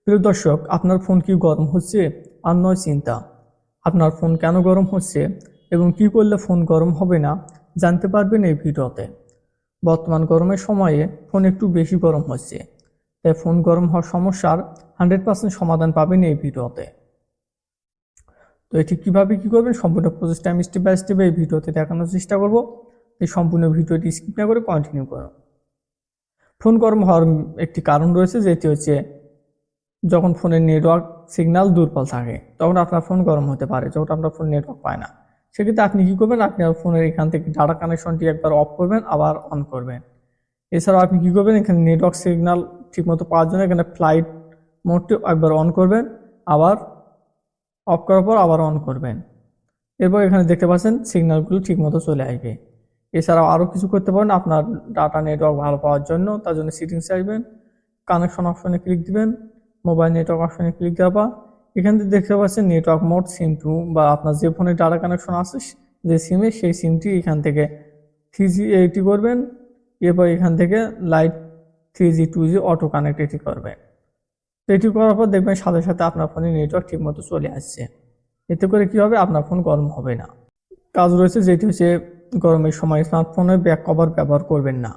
প্রিয় দর্শক, আপনার ফোন কি গরম হচ্ছে? আর নয় চিন্তা, আপনার ফোন কেন গরম হচ্ছে এবং কি করলে ফোন গরম হবে না জানতে পারবেন এই ভিডিওতে। বর্তমান গরমের সময়ে ফোন একটু বেশি গরম হচ্ছে, তাই ফোন গরম হওয়ার সমস্যার 100% সমাধান পাবেন এই ভিডিওতে। তো এটি কিভাবে কি করবেন সম্পূর্ণ প্রসেসটা আমি স্টেপ বাই স্টেপ এই ভিডিওতে দেখানোর চেষ্টা করব। এই সম্পূর্ণ ভিডিওটি স্কিপ না করে কন্টিনিউ করুন। ফোন গরম হওয়ার একটি কারণ রয়েছে, যেটি হচ্ছে যখন ফোনের নেটওয়ার্ক সিগন্যাল দুর্বল থাকে তখন আপনার ফোন গরম হতে পারে, যখন আপনার ফোন নেটওয়ার্ক পায় না। সেক্ষেত্রে আপনি কি করবেন, আপনি ফোনের এখান থেকে ডাটা কানেকশনটি একবার অফ করবেন, আবার অন করবেন। এছাড়াও আপনি কি করবেন, এখানে নেটওয়ার্ক সিগন্যাল ঠিকমতো পাওয়ার জন্য এখানে ফ্লাইট মোডটি একবার অন করবেন, আবার অফ করার পর আবার অন করবেন। এরপর এখানে দেখতে পাচ্ছেন সিগন্যালগুলো ঠিকমতো চলে আসবে। এছাড়াও আরও কিছু করতে পারেন আপনার ডাটা নেটওয়ার্ক ভালো পাওয়ার জন্য। তার জন্য সেটিংসে আসবেন, কানেকশন অপশনে ক্লিক দিবেন, মোবাইল নেটওয়ার্ক অপশনে ক্লিক দেওয়ার পর এখান থেকে দেখতে পাচ্ছেন নেটওয়ার্ক মোড সিম 2, বা আপনার যে ফোনে ডাটা কানেকশন আছে যে সিমে, সেই সিমটি এখান থেকে 3G করবেন। এরপর এখান থেকে light 3G 2G auto connect এটি করবেন। তো এটি করার পর দেখবেন সাথে সাথে আপনার ফোনে নেটওয়ার্ক ঠিকমতো চলে আসছে। এতে করে কি হবে, আপনার ফোন গরম হবে না। কাজ রয়েছে যেটি হচ্ছে গরমের সময় স্মার্টফোনের ব্যাক কভার ব্যবহার করবেন না,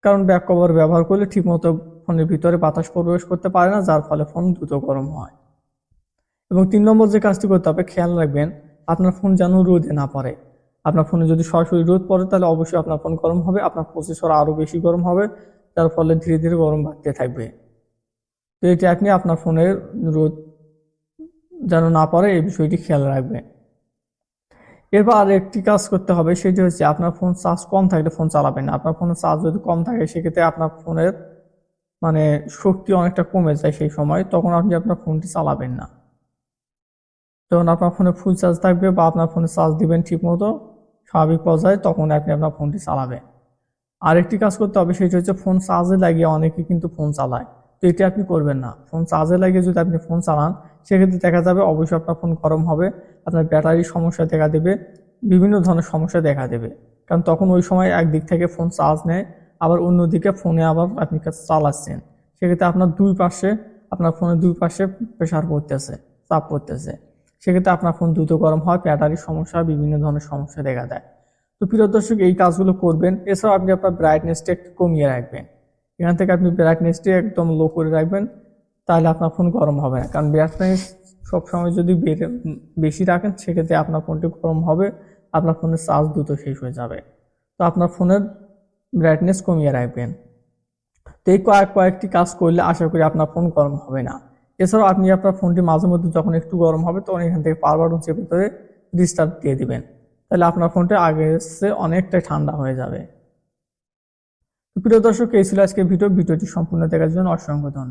কারণ ব্যাক কভার ব্যবহার করলে ঠিকমতো ফোনের ভিতরে বাতাস প্রবেশ করতে পারে না, যার ফলে ফোন দ্রুত গরম হয়। এবং 3 নম্বর যে কাজটি করতে হবে, খেয়াল রাখবেন আপনার ফোন যেন রোদে না পড়ে। আপনার ফোনে যদি সরাসরি রোদ পড়ে তাহলে অবশ্যই আপনার ফোন গরম হবে, আপনার প্রসেসর আরও বেশি গরম হবে, যার ফলে ধীরে ধীরে গরম বাড়তে থাকবে। তো এটি আপনি আপনার ফোনের রোদ যেন না পড়ে এই বিষয়টি খেয়াল রাখবেন। এরপর আর একটি কাজ করতে হবে, সেটি হচ্ছে আপনার ফোন চার্জ কম থাকলে ফোন চালাবেন না। আপনার ফোনের চার্জ যদি কম থাকে সেক্ষেত্রে আপনার ফোনের শক্তি অনেকটা কমে যায়, সেই সময় তখন আপনি আপনার ফোনটি চালাবেন না। যখন আপনার ফোনে ফুল চার্জ থাকবে বা আপনার ফোনে চার্জ দিবেন ঠিক মতো স্বাভাবিক পর্যায়ে, তখন আপনি আপনার ফোনটি চালাবেন। আরেকটি কাজ করতে হবে, সেটি হচ্ছে ফোন চার্জে লাগিয়ে অনেকে কিন্তু ফোন চালায়, তো এটি আপনি করবেন না। ফোন চার্জে লাগিয়ে যদি আপনি ফোন চালান সেক্ষেত্রে দেখা যাবে অবশ্যই আপনার ফোন গরম হবে, আপনার ব্যাটারির সমস্যা দেখা দেবে, বিভিন্ন ধরনের সমস্যা দেখা দেবে। কারণ তখন ওই সময় একদিক থেকে ফোন চার্জ নেয়, আবার অন্যদিকে ফোনে আবার আপনি চালাচ্ছেন। সেক্ষেত্রে আপনার ফোনের দুই পাশে প্রেশার পড়তেছে, চাপ পড়তেছে। সেক্ষেত্রে আপনার ফোন দ্রুত গরম হয়, ব্যাটারির সমস্যা, বিভিন্ন ধরনের সমস্যা দেখা দেয়। তো প্রিয় দর্শক, এই কাজগুলো করবেন। এছাড়াও আপনি আপনার ব্রাইটনেসটা একটু কমিয়ে রাখবেন। এখান থেকে আপনি ব্রাইটনেসটি একদম লো করে রাখবেন, তাহলে আপনার ফোন গরম হবে না। কারণ ব্রাইটনেস সবসময় যদি বেশি রাখেন সেক্ষেত্রে আপনার ফোনটি গরম হবে, আপনার ফোনের চার্জ দ্রুত শেষ হয়ে যাবে। তো আপনার ফোনের ব্রাইটনেস কমিয়ে রাখবেন। তো এই কয়েকটি কাজ করলে আশা করি আপনার ফোন গরম হবে না। এছাড়াও আপনি আপনার ফোনটি মাঝে মধ্যে যখন একটু গরম হবে তখন এখান থেকে পাওয়ার বাটন চেপে ধরে রিস্টার্ট দিয়ে দিবেন, তাহলে আপনার ফোনটা আগের চেয়ে অনেকটাই ঠান্ডা হয়ে যাবে। প্রিয় দর্শক, এই ছিল আজকের ভিডিওটি সম্পূর্ণ দেখার জন্য অসংখ্য ধন্যবাদ।